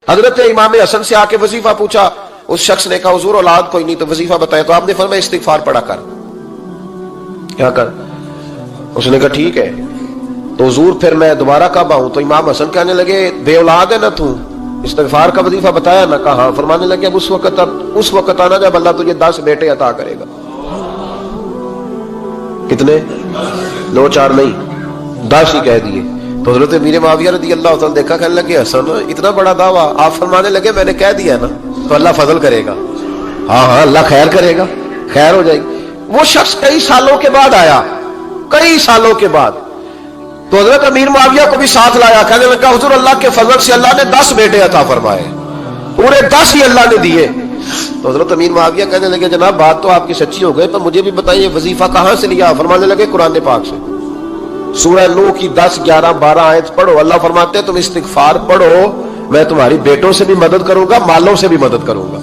حضرت امام حسن سے آ کے وظیفہ پوچھا، اس شخص نے کہا حضور اولاد کوئی نہیں تو وظیفہ بتائے، تو آپ نے فرمایا استغفار پڑھا کر، کیا کر؟ اس نے کہا ٹھیک ہے۔ تو حضور پھر میں دوبارہ کب آؤں؟ تو امام حسن کہنے لگے بے اولاد ہے نا تو، استغفار کا وظیفہ بتایا نا؟ کہا ہاں۔ فرمانے لگے اب اس وقت آنا جب اللہ تجھے 10 بیٹے عطا کرے گا۔ کتنے؟ 2 4 نہیں، 10 ہی کہہ دیے۔ تو حضرت امیر معاویہ رضی اللہ تعالیٰ دیکھا، کہنے لگے حسن اتنا بڑا دعویٰ؟ آپ فرمانے لگے میں نے کہہ دیا نا تو اللہ فضل کرے گا، ہاں ہاں اللہ خیر کرے گا، خیر ہو جائے گی۔ وہ شخص کئی سالوں کے بعد آیا، کئی سالوں کے بعد، تو حضرت امیر معاویہ کو بھی ساتھ لایا، کہنے لگا حضور اللہ کے فضل سے اللہ نے 10 بیٹے عطا فرمائے، پورے 10 ہی اللہ نے دیے۔ تو حضرت امیر معاویہ کہنے لگے جناب بات تو آپ کی سچی ہو گئی، پر مجھے بھی بتائیے وظیفہ کہاں سے لیا؟ فرمانے لگے قرآن پاک سے، سورہ نوح کی 10 11 12 آیت پڑھو۔ اللہ فرماتے ہیں تم استغفار پڑھو، میں تمہاری بیٹوں سے بھی مدد کروں گا، مالوں سے بھی مدد کروں گا۔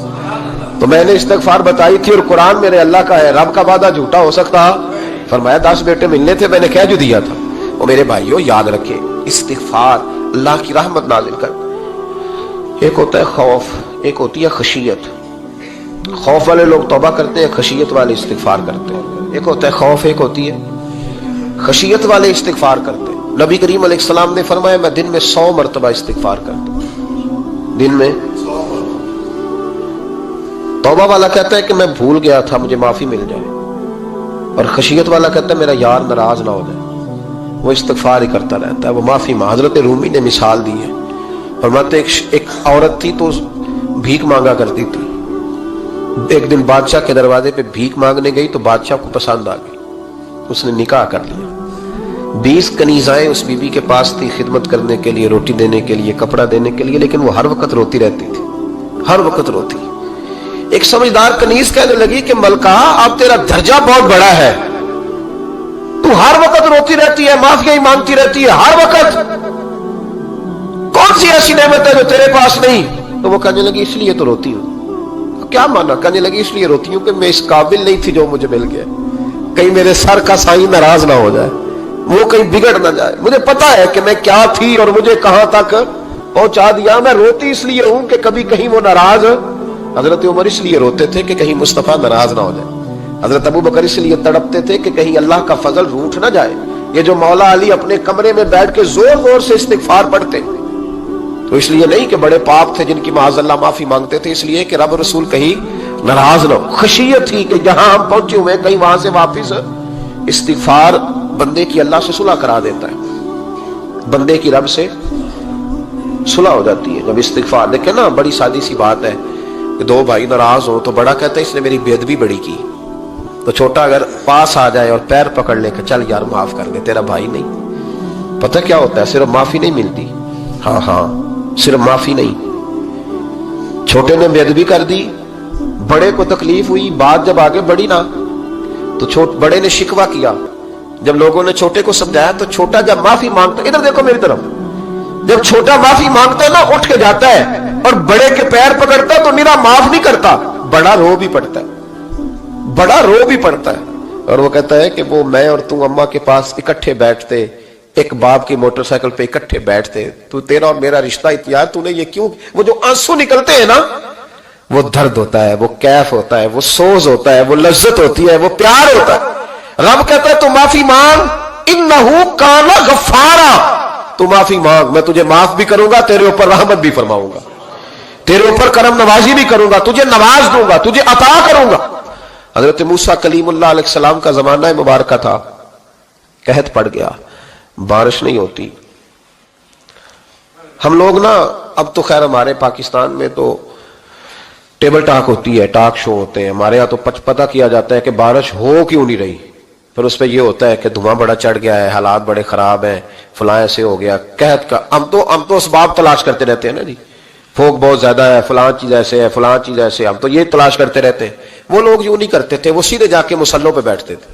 تو میں نے استغفار بتائی تھی، اور قرآن میرے اللہ کا ہے، رب کا وعدہ جھوٹا ہو سکتا؟ فرمایا 10 بیٹے ملنے تھے، میں نے کہہ جو دیا تھا۔ اور میرے بھائیوں یاد رکھیں، استغفار اللہ کی رحمت نازل کر۔ ایک ہوتا ہے خوف، ایک ہوتی ہے خشیت۔ خوف والے لوگ توبہ کرتے ہیں، خشیت والے استغفار کرتے ہیں۔ ایک ہوتا ہے خوف، ایک ہوتی ہے خشیت والے استغفار کرتے ہیں۔ نبی کریم علیہ السلام نے فرمایا میں دن میں 100 مرتبہ استغفار کرتا ہوں، دن میں۔ توبہ والا کہتا ہے کہ میں بھول گیا تھا، مجھے معافی مل جائے، اور خشیت والا کہتا ہے میرا یار ناراض نہ ہو جائے، وہ استغفار ہی کرتا رہتا ہے، وہ معافی مانگ۔ حضرت رومی نے مثال دی ہے، فرماتے ایک عورت تھی تو بھیک مانگا کرتی تھی، ایک دن بادشاہ کے دروازے پہ بھیک مانگنے گئی تو بادشاہ کو پسند آ گئی، اس نے نکاح کر لیا۔ 20 کنیزائیں اس بی بی کے پاس تھی خدمت کرنے کے لیے، روٹی دینے کے لیے، کپڑا دینے کے لیے، لیکن وہ ہر وقت روتی رہتی تھی، ہر وقت روتی۔ ایک سمجھدار کنیز کہنے لگی کہ ملکہ اب تیرا درجہ بہت بڑا ہے، تو ہر وقت روتی رہتی ہے، معافیاں ہی مانگتی رہتی ہے ہر وقت، کون سی ایسی نعمت ہے جو تیرے پاس نہیں؟ تو وہ کہنے لگی اس لیے تو روتی ہوں۔ کیا مانا؟ کہنے لگی اس لیے روتی ہوں کہ میں اس قابل نہیں تھی جو مجھے مل گیا، کہیں میرے سر کا سائیں ناراض نہ ہو جائے، وہ کہیں بگڑ نہ جائے، مجھے پتا ہے کہ میں کیا تھی اور مجھے کہاں تک پہنچا دیا، میں روتی اس لیے ہوں کہ کبھی کہیں وہ ناراض۔ حضرت عمر اس لیے روتے تھے کہ کہیں مصطفیٰ ناراض نہ ہو جائے، حضرت ابو بکر اس لیے تڑپتے تھے کہ کہیں اللہ کا فضل روٹھ نہ جائے۔ یہ جو مولا علی اپنے کمرے میں بیٹھ کے زور زور سے استغفار پڑھتے تو اس لیے نہیں کہ بڑے پاپ تھے جن کی معاذ اللہ معافی مانگتے تھے، اس لیے کہ رب رسول کہیں ناراض نہ ہو۔ خشیت تھی کہ جہاں ہم پہنچے ہوئے کہیں وہاں سے واپس۔ استغفار بندے کی اللہ سے صلح کرا دیتا ہے، بندے کی رب سے صلح ہو جاتی ہے جب استغفار۔ دیکھیں نا بڑی سادی سی بات ہے کہ 2 بھائی ناراض ہو تو بڑا کہتا ہے اس نے میری بے ادبی بڑی کی، تو چھوٹا اگر پاس آ جائے اور پیر پکڑ لے کہ چل یار معاف کر دے، تیرا بھائی نہیں۔ پتہ کیا ہوتا ہے؟ صرف معافی نہیں ملتی، ہاں ہاں صرف معافی نہیں، چھوٹے نے بے ادبی کر دی، بڑے کو تکلیف ہوئی، بات جب آگے بڑھی نا تو بڑے نے شکوہ کیا، جب لوگوں نے چھوٹے کو سمجھایا تو چھوٹا جب معافی مانگتا، ادھر دیکھو میری طرف، جب چھوٹا معافی مانگتا ہے نا اٹھ کے جاتا ہے اور بڑے کے پیر پکڑتا ہے تو میرا معاف نہیں کرتا، بڑا رو بھی پڑتا ہے، بڑا رو بھی پڑتا ہے، اور وہ کہتا ہے کہ وہ میں اور تم اماں کے پاس اکٹھے بیٹھتے، ایک باپ کی موٹر سائیکل پہ اکٹھے بیٹھتے، تو تیرا اور میرا رشتہ اتیار تو نے یہ کیوں؟ وہ جو آنسو نکلتے ہیں نا وہ درد ہوتا ہے، وہ کیف ہوتا ہے، وہ سوز ہوتا ہے، وہ لذت ہوتی ہے، وہ پیار ہوتا ہے۔ رب کہتا ہے تو معافی مانگ، انہو کان غفارا، تو معافی مانگ، میں تجھے معاف بھی کروں گا، تیرے اوپر رحمت بھی فرماؤں گا، تیرے اوپر کرم نوازی بھی کروں گا، تجھے نواز دوں گا، تجھے عطا کروں گا۔ حضرت موسیٰ کلیم اللہ علیہ السلام کا زمانہ مبارکہ تھا، قحط پڑ گیا، بارش نہیں ہوتی۔ ہم لوگ نا اب تو خیر ہمارے پاکستان میں تو ٹیبل ٹاک ہوتی ہے، ٹاک شو ہوتے ہیں، ہمارے ہاں تو پتہ کیا جاتا ہے کہ بارش ہو کیوں نہیں رہی، پھر اس پہ یہ ہوتا ہے کہ دھواں بڑا چڑھ گیا ہے، حالات بڑے خراب ہیں، فلاں ایسے ہو گیا، قحط کا۔ ہم تو اسباب تلاش کرتے رہتے ہیں نا جی، پھوک بہت زیادہ ہے، فلاں چیز ایسے ہے، فلاں چیز ایسے، ہم تو یہ تلاش کرتے رہتے ہیں۔ وہ لوگ یوں نہیں کرتے تھے، وہ سیدھے جا کے مسلوں پہ بیٹھتے تھے،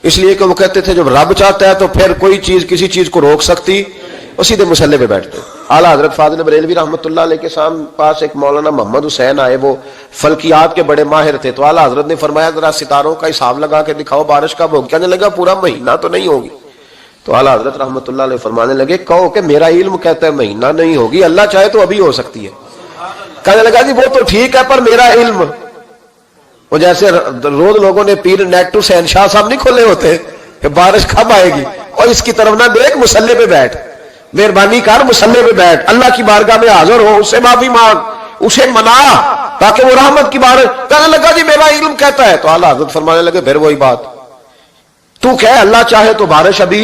اس لیے کہ وہ کہتے تھے جب رب چاہتا ہے تو پھر کوئی چیز کسی چیز کو روک سکتی، وہ سیدھے مسلے پہ بیٹھتے۔ اعلیٰ حضرت فاضل بریلوی رحمۃ اللہ علیہ کے پاس ایک مولانا محمد حسین آئے، وہ فلکیات کے بڑے ماہر تھے، تو اعلیٰ حضرت نے فرمایا ذرا ستاروں کا حساب لگا کے دکھاؤ بارش کب ہوگی؟ کہنے لگا پورا مہینہ تو نہیں ہوگی۔ تو اعلیٰ حضرت رحمۃ اللہ علیہ فرمانے لگے کہو کہ میرا علم کہتا ہے مہینہ نہیں ہوگی، اللہ چاہے تو ابھی ہو سکتی ہے۔ کہنے لگا جی وہ تو ٹھیک ہے پر میرا علم، وہ جیسے روز لوگوں نے پیر نیٹ ٹو شہنشاہ صاحب نہیں کھولے ہوتے کہ بارش کب آئے گی، اور اس کی طرف نہ دیکھ، مصلے پہ بیٹھ، مہربانی کر مصلے پہ بیٹھ، اللہ کی بارگاہ میں حاضر ہو، اس سے معافی مانگ، اسے منا تاکہ وہ رحمت کی بارش۔ کہنے لگا جی میرا علم کہتا ہے۔ تو اعلیٰ حضرت فرمانے لگے پھر وہی بات، تو کہہ اللہ چاہے تو بارش ابھی،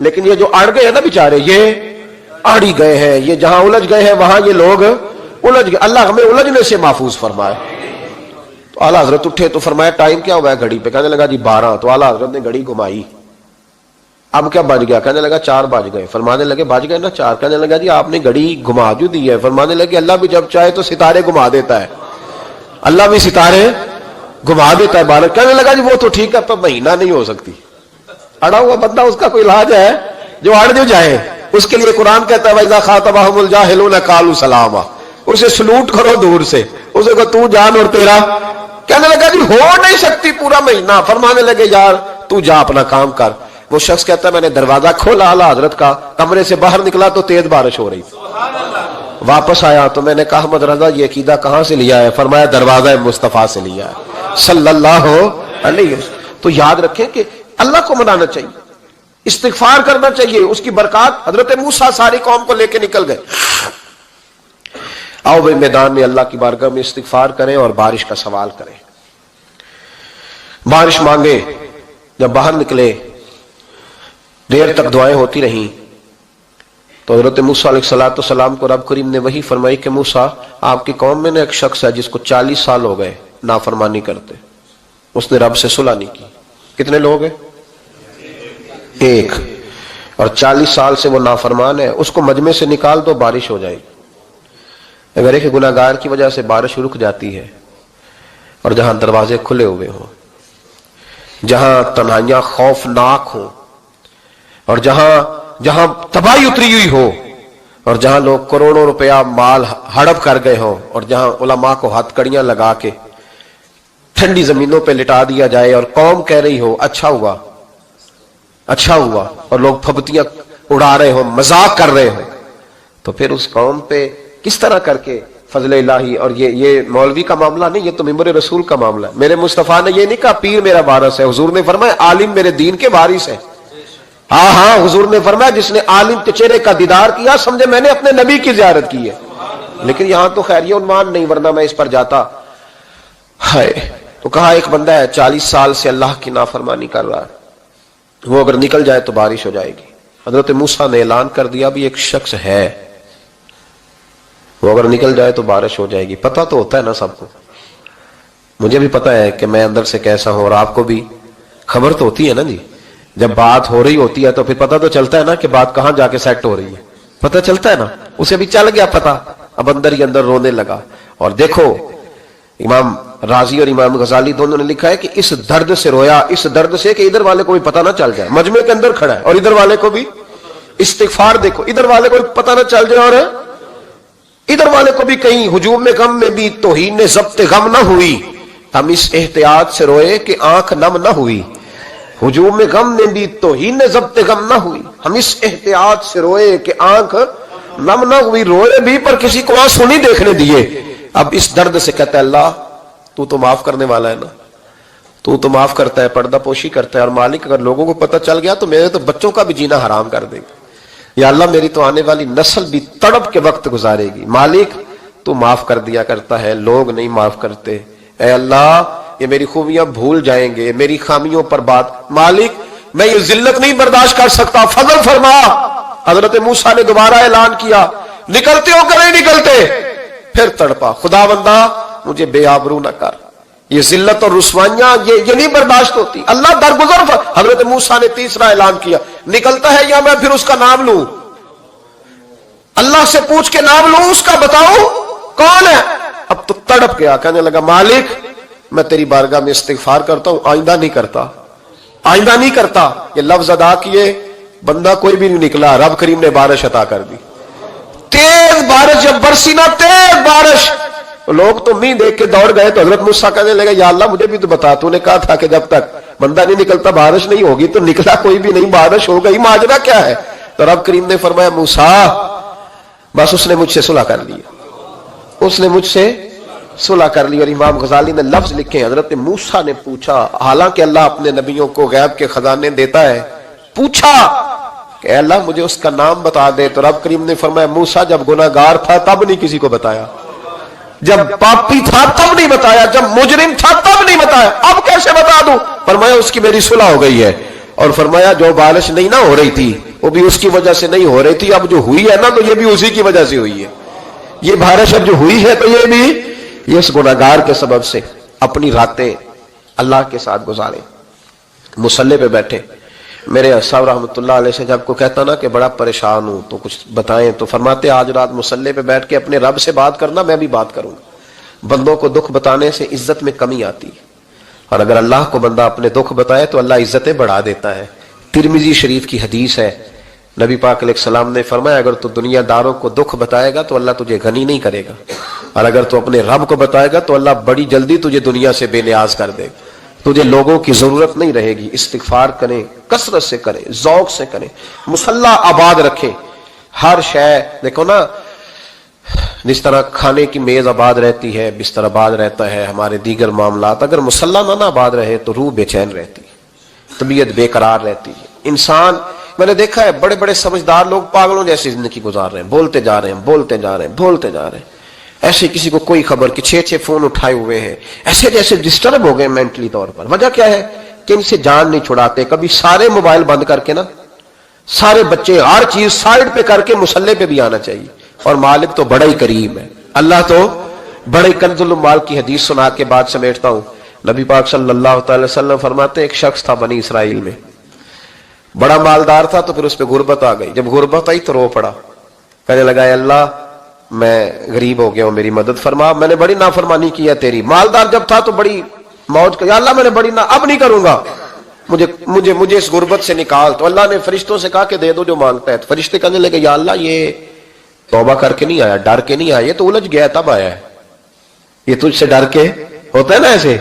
لیکن یہ جو اڑ گئے ہیں نا بیچارے، یہ اڑ ہی گئے ہیں، یہ جہاں الجھ گئے ہیں وہاں یہ لوگ الجھ گئے، اللہ ہمیں الجھنے سے محفوظ فرمائے۔ تو اعلیٰ حضرت اٹھے تو فرمایا ٹائم کیا ہوا ہے گھڑی پہ؟ کہنے لگا جی 12۔ تو اعلیٰ حضرت نے گھڑی گھمائی، اب کیا بج گیا؟ کہنے لگا 4 بج گئے۔ فرمانے لگے بج گئے نا 4؟ کہنے لگا جی آپ نے گھڑی گھما جو دی ہے۔ فرمانے لگے اللہ بھی جب چاہے تو ستارے گھما دیتا ہے، اللہ بھی ستارے گھما دیتا ہے بارش۔ کہنے لگا جی وہ تو ٹھیک ہے پر مہینہ نہیں ہو سکتی۔ اڑا ہوا بندہ، اس کا کوئی علاج ہے جو اڑ جو جائے، اس کے لیے قرآن کہتا ہے وَإِذَا خَاطَبَهُمُ الْجَاهِلُونَ قَالُوا سَلَامًا، اسے سلوٹ کرو دور سے، اسے کو تو جان اور تیرا۔ کہنے لگا جی ہو نہیں سکتی پورا مہینہ۔ فرمانے لگے یار تو جا اپنا کام کر۔ وہ شخص کہتا ہے میں نے دروازہ کھولا اعلیٰ حضرت کا، کمرے سے باہر نکلا تو تیز بارش ہو رہی، واپس آیا تو میں نے کہا احمد رضا یہ عقیدہ کہاں سے لیا ہے؟ فرمایا دروازہ مصطفیٰ سے لیا ہے صلی اللہ علیہ وسلم۔ تو یاد رکھیں کہ اللہ کو منانا چاہیے، استغفار کرنا چاہیے، اس کی برکات۔ حضرت موسیٰ ساری قوم کو لے کے نکل گئے۔ آؤ بھائی میدان میں اللہ کی بارگاہ میں استغفار کریں اور بارش کا سوال کریں، بارش مانگے۔ جب باہر نکلے دیر تک دعائیں ہوتی رہیں تو حضرت موسیٰ علیہ السلام کو رب کریم نے وحی فرمائی کہ موسیٰ آپ کی قوم میں نے ایک شخص ہے جس کو 40 سال ہو گئے نافرمانی کرتے، اس نے رب سے صلح نہیں کی۔ کتنے لوگ ہیں؟ ایک، اور 40 سال سے وہ نافرمان ہے، اس کو مجمع سے نکال دو بارش ہو جائے گی۔ اگر ایک گناہگار کی وجہ سے بارش رک جاتی ہے، اور جہاں دروازے کھلے ہوئے ہوں، جہاں تنہائیاں خوفناک ہوں، اور جہاں تباہی اتری ہوئی ہو، اور جہاں لوگ کروڑوں روپیہ مال ہڑپ کر گئے ہوں، اور جہاں علماء کو ہتھ کڑیاں لگا کے ٹھنڈی زمینوں پہ لٹا دیا جائے، اور قوم کہہ رہی ہو اچھا ہوا اچھا ہوا، اور لوگ پھبتیاں اڑا رہے ہوں، مذاق کر رہے ہوں، تو پھر اس قوم پہ کس طرح کر کے فضل الہی۔ اور یہ مولوی کا معاملہ نہیں، یہ تو ممبر رسول کا معاملہ ہے۔ میرے مصطفیٰ نے یہ نہیں کہا پیر میرا وارث ہے، حضور نے فرمایا عالم میرے دین کے وارث ہے۔ ہاں حضور نے فرمایا جس نے عالم کے چہرے کا دیدار کیا سمجھے میں نے اپنے نبی کی زیارت کی ہے۔ لیکن یہاں تو خیر یہ عنوان نہیں، ورنہ میں اس پر جاتا ہے۔ تو کہا ایک بندہ ہے 40 سال سے اللہ کی نافرمانی کر رہا ہے، وہ اگر نکل جائے تو بارش ہو جائے گی۔ حضرت موسیٰ نے اعلان کر دیا بھی ایک شخص ہے، وہ اگر نکل جائے تو بارش ہو جائے گی۔ پتہ تو ہوتا ہے نا سب کو، مجھے بھی پتہ ہے کہ میں اندر سے کیسا ہوں، اور آپ کو بھی خبر تو ہوتی ہے نا جی۔ جب بات ہو رہی ہوتی ہے تو پھر پتہ تو چلتا ہے نا کہ بات کہاں جا کے سیٹ ہو رہی ہے، پتہ چلتا ہے نا۔ اسے بھی چل گیا پتہ، اب اندر ہی اندر رونے لگا۔ اور دیکھو امام رازی اور امام غزالی دونوں نے لکھا ہے کہ اس درد سے رویا، اس درد سے کہ ادھر والے کو بھی پتہ نہ چل جائے، مجمع کے اندر کھڑا ہے اور ادھر والے کو بھی استغفار، دیکھو ادھر والے کو بھی پتہ نہ چل جائے، اور ادھر والے کو بھی کہیں ہجوم میں غم میں بھی توہین ضبط غم نہ ہوئی، ہم اس احتیاط سے روئے کہ آنکھ نم نہ ہوئی۔ ہجوم میں غم میں بھی توہین ضبط غم نہ ہوئی، ہم اس احتیاط سے روئے کہ آنکھ نم نہ ہوئی، روئے بھی پر کسی کو آنسو نہیں دیکھنے دیے۔ اب اس درد سے کہتا ہے اللہ تو معاف کرنے والا ہے نا، تو معاف کرتا ہے، پردہ پوشی کرتا ہے، اور مالک اگر لوگوں کو پتہ چل گیا تو میرے تو بچوں کا بھی جینا حرام کر دے گا، یا اللہ میری تو آنے والی نسل بھی تڑپ کے وقت گزارے گی۔ مالک تو معاف کر دیا کرتا ہے، لوگ نہیں معاف کرتے، اے اللہ یہ میری خوبیاں بھول جائیں گے، میری خامیوں پر بات، مالک میں یہ ذلت نہیں برداشت کر سکتا، فضل فرما۔ حضرت موسیٰ نے دوبارہ اعلان کیا نکلتے ہو کہ نہیں نکلتے؟ پھر تڑپا خدا بندہ مجھے بے آبرو نہ کر، یہ ذلت اور رسوائیاں یہ نہیں برداشت ہوتی، اللہ درگزر۔ حضرت موسیٰ نے تیسرا اعلان کیا نکلتا ہے یا میں پھر اس کا نام لوں، اللہ سے پوچھ کے نام لوں اس کا، بتاؤ کون ہے؟ اب تو تڑپ گیا، کہنے لگا مالک میں تیری بارگاہ میں استغفار کرتا ہوں، آئندہ نہیں کرتا، آئندہ نہیں کرتا۔ یہ لفظ ادا کیے، بندہ کوئی بھی نہیں نکلا، رب کریم نے بارش عطا کر دی، تیز بارش جب برسی نا، تیز بارش، لوگ تو می دیکھ کے دوڑ گئے تو حضرت موسیٰ کہنے لگے یا اللہ مجھے بھی تو بتا، تو نے کہا تھا کہ جب تک بندہ نہیں نکلتا بارش نہیں ہوگی، تو نکلا کوئی بھی نہیں، بارش ہو گئی، ماجرا کیا ہے؟ تو رب کریم نے فرمایا موسیٰ بس اس نے مجھ سے صلح کر لی، اس نے مجھ سے صلح کر لی۔ اور امام غزالی نے لفظ لکھے، حضرت موسیٰ نے پوچھا، حالانکہ اللہ اپنے نبیوں کو غیب کے خزانے دیتا ہے، پوچھا کہ اے اللہ مجھے اس کا نام بتا دے، تو رب کریم نے فرمایا موسیٰ جب گناہگار تھا تب نہیں کسی کو بتایا، جب پاپی تھا تب نہیں بتایا، جب مجرم تھا تب نہیں بتایا، اب کیسے بتا دوں؟ فرمایا اس کی میری صلح ہو گئی ہے، اور فرمایا جو بارش نہیں نہ ہو رہی تھی وہ بھی اس کی وجہ سے نہیں ہو رہی تھی، اب جو ہوئی ہے نا تو یہ بھی اسی کی وجہ سے ہوئی ہے، یہ بارش اب جو ہوئی ہے تو یہ بھی یہ اس گناہگار کے سبب سے۔ اپنی راتیں اللہ کے ساتھ گزارے، مصلی پہ بیٹھے۔ میرے صاحب رحمۃ اللہ علیہ سے جب کو کہتا نا کہ بڑا پریشان ہوں تو کچھ بتائیں، تو فرماتے آج رات مصلی پہ بیٹھ کے اپنے رب سے بات کرنا، میں بھی بات کروں گا۔ بندوں کو دکھ بتانے سے عزت میں کمی آتی ہے، اور اگر اللہ کو بندہ اپنے دکھ بتائے تو اللہ عزتیں بڑھا دیتا ہے۔ ترمذی شریف کی حدیث ہے، نبی پاک علیہ السلام نے فرمایا اگر تو دنیا داروں کو دکھ بتائے گا تو اللہ تجھے غنی نہیں کرے گا، اور اگر تو اپنے رب کو بتائے گا تو اللہ بڑی جلدی تجھے دنیا سے بے نیاز کر دے گا، تجھے لوگوں کی ضرورت نہیں رہے گی۔ استغفار کریں، کثرت سے کریں، ذوق سے کریں، مصلی آباد رکھیں، ہر شے دیکھو نا، جس طرح کھانے کی میز آباد رہتی ہے، بستر آباد رہتا ہے، ہمارے دیگر معاملات، اگر مصلی نہ آباد رہے تو روح بے چین رہتی ہے، طبیعت بے قرار رہتی ہے۔ انسان میں نے دیکھا ہے بڑے بڑے سمجھدار لوگ پاگلوں جیسی زندگی گزار رہے ہیں، بولتے جا رہے ہیں، بولتے جا رہے ہیں، بولتے جا رہے ہیں، ایسے کسی کو کوئی خبر کہ 6 فون اٹھائے ہوئے ہیں، ایسے جیسے ڈسٹرب ہو گئے مینٹلی طور پر۔ وجہ کیا ہے کہ ان سے جان نہیں چھڑاتے۔ کبھی سارے موبائل بند کر کے نا، سارے بچے ہر چیز سائڈ پہ کر کے مصلی پہ بھی آنا چاہیے، اور مالک تو بڑا ہی کریم ہے، اللہ تو بڑے کنز المال کی حدیث سنا کے بعد سمیٹتا ہوں۔ نبی پاک صلی اللہ تعالی وسلم فرماتے ہیں ایک شخص تھا بنی اسرائیل میں، بڑا مالدار تھا، تو پھر اس پہ غربت آ گئی۔ جب غربت آئی تو رو پڑا، کہنے لگا اے اللہ میں غریب ہو گیا ہوں، میری مدد فرما، میں نے بڑی نافرمانی کی ہے تیری۔ مالدار جب تھا تو بڑی موج کر، یا اللہ میں نے بڑی اب نہیں کروں گا، مجھے اس غربت سے نکال۔ تو اللہ نے فرشتوں سے کہا کہ دے دو جو مانگتا ہے۔ تو فرشتے کہنے لگے یا اللہ یہ توبہ کر کے نہیں آیا، ڈر کے نہیں آیا، یہ تو الجھ گیا تب آیا ہے، یہ تجھ سے ڈر کے ہوتا ہے نا ایسے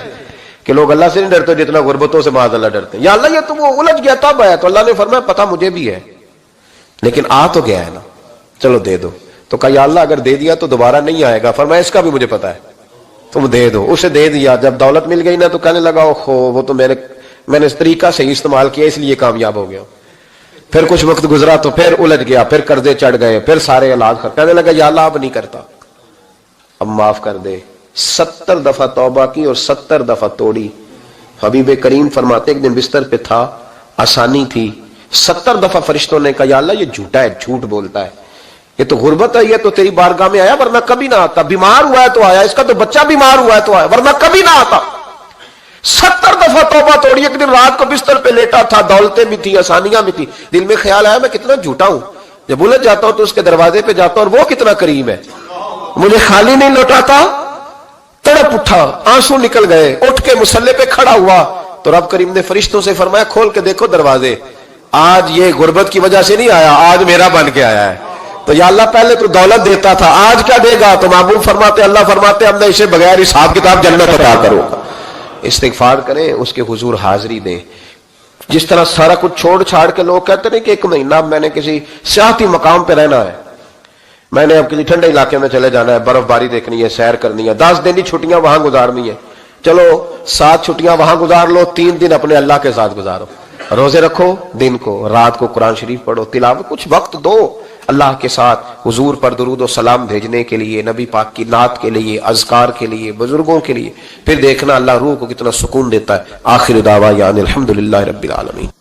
کہ لوگ اللہ سے نہیں ڈرتے جتنا غربتوں سے معاذ اللہ ڈرتے ہیں۔ یا اللہ یہ تو وہ الجھ گیا تب آیا۔ تو اللہ نے فرمایا پتہ مجھے بھی ہے، لیکن آ تو گیا ہے نا، چلو دے دو۔ تو کہا یا اللہ اگر دے دیا تو دوبارہ نہیں آئے گا۔ فرمایا اس کا بھی مجھے پتا ہے، تم دے دو۔ اسے دے دیا۔ جب دولت مل گئی نا تو کہنے لگا اوہو وہ تو میں نے اس طریقہ سے استعمال کیا اس لیے کامیاب ہو گیا۔ پھر کچھ وقت گزرا تو پھر الجھ گیا، پھر قرضے چڑھ گئے، پھر سارے علاج کہنے لگا یا اللہ اب نہیں کرتا، اب معاف کر دے۔ 70 دفعہ توبہ کی اور 70 دفعہ توڑی۔ حبیب کریم فرماتے ایک دن بستر پہ تھا، آسانی تھی، 70 دفعہ فرشتوں نے کہا یا اللہ یہ جھوٹا ہے، جھوٹ بولتا ہے، یہ تو غربت ہے، یہ تو تیری بارگاہ میں آیا ورنہ کبھی نہ آتا، بیمار ہوا ہے تو آیا، اس کا تو بچہ بیمار ہوا ہے تو آیا ورنہ کبھی نہ آتا۔ 70 دفعہ توبہ توڑی۔ ایک دن رات کو بستر پہ لیٹا تھا، دولتیں بھی تھی، آسانیاں بھی تھی، دل میں خیال آیا میں کتنا جھوٹا ہوں، جب الجھ جاتا ہوں تو اس کے دروازے پہ جاتا ہوں اور وہ کتنا کریم ہے، مجھے خالی نہیں لوٹاتا۔ تڑپ اٹھا، آنسو نکل گئے، اٹھ کے مصلی پہ کھڑا ہوا تو رب کریم نے فرشتوں سے فرمایا کھول کے دیکھو دروازے، آج یہ غربت کی وجہ سے نہیں آیا، آج میرا بن کے آیا ہے۔ تو یا اللہ پہلے تو دولت دیتا تھا، آج کیا دے گا؟ تو محبوب فرماتے اللہ فرماتے اب میں اسے بغیر حساب کتاب جنت عطا کروں گا۔ استغفار کریں، اس کے حضور حاضری دیں۔ جس طرح سارا کچھ چھوڑ چھاڑ کے لوگ کہتے ہیں کہ 1 مہینہ میں نے کسی سیاحتی مقام پہ رہنا ہے، میں نے اب کسی ٹھنڈے علاقے میں چلے جانا ہے، برف باری دیکھنی ہے، سیر کرنی ہے، 10 دن کی چھٹیاں وہاں گزارنی ہے، چلو 7 چھٹیاں وہاں گزار لو، 3 دن اپنے اللہ کے ساتھ گزارو، روزے رکھو، دن کو رات کو قرآن شریف پڑھو، تلاوت، کچھ وقت دو اللہ کے ساتھ حضور پر درود و سلام بھیجنے کے لیے، نبی پاک کی نعت کے لیے، اذکار کے لیے، بزرگوں کے لیے، پھر دیکھنا اللہ روح کو کتنا سکون دیتا ہے۔ آخر دعوانا الحمدللہ رب العالمین۔